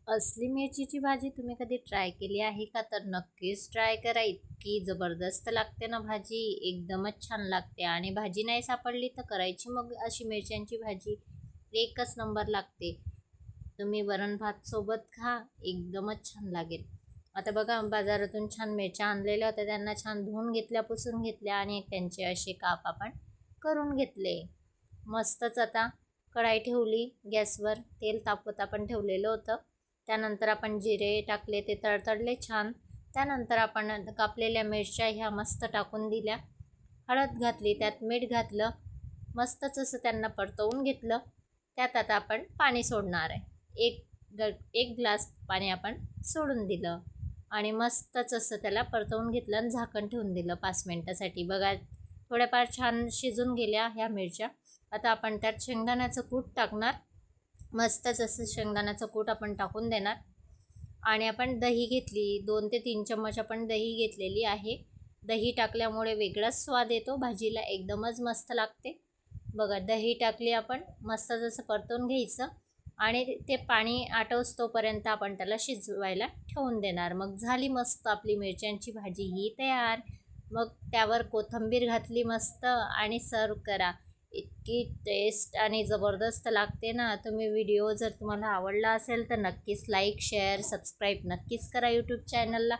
असली मिरचीची भाजी तुम्ही कधी ट्राय केली आहे का? तर नक्कीच ट्राय करा. इतकी जबरदस्त लागते ना भाजी, एकदमच छान लागते. आणि भाजी नाही सापडली तर करायची मग अशी मिरच्यांची भाजी, एकच नंबर लागते. तुम्ही वरण भात सोबत खा, एकदमच छान लागेल. आता बघा, बाजारातून छान मिरच्या आणलेल्या होत्या, त्यांना छान धुवून घेतल्या, पुसून घेतल्या आणि त्यांचे असे काप आपण करून घेतले. मस्तच आता कढाई ठेवली गॅसवर, तेल तापवत आपण ठेवलेलं होतं. त्यानंतर आपण जिरे टाकले, ते तडतडले छान. त्यानंतर आपण कापलेल्या मिरच्या ह्या मस्त टाकून दिल्या, हळद घातली, त्यात मीठ घातलं, मस्तच असं त्यांना परतवून घेतलं. त्यात आता आपण पाणी सोडणार आहे. एक ग्लास पाणी आपण सोडून दिलं आणि मस्तच असं त्याला परतवून घेतलं आणि झाकण ठेवून दिलं 5 मिनटासाठी. बघा, थोड्याफार छान शिजून गेल्या ह्या मिरच्या. आता आपण त्यात शेंगदाण्याचं कूट टाकणार. मस्तच असं शेंगदाण्याचं कूट आपण टाकून देणार. आणि आपण दही घेतली, 2 ते 3 चम्मच आपण दही घेतलेली आहे. दही टाकल्यामुळे वेगळाच स्वाद येतो भाजीला, एकदमच मस्त लागते. बघा, दही टाकली आपण, मस्त जसं परतवून घ्यायचं आणि ते पाणी आटवस्तोपर्यंत आपण त्याला शिजवायला ठेवून देणार. मग झाली मस्त आपली मिरच्यांची भाजी ही तयार. मग त्यावर कोथिंबीर घातली मस्त आणि सर्व करा. इतकी टेस्ट आणि जबरदस्त लागते ना. तुम्ही व्हिडिओ जर तुम्हाला आवडला असेल तर नक्कीच लाईक, शेअर, सबस्क्राईब नक्कीच करा यूट्यूब चॅनलला.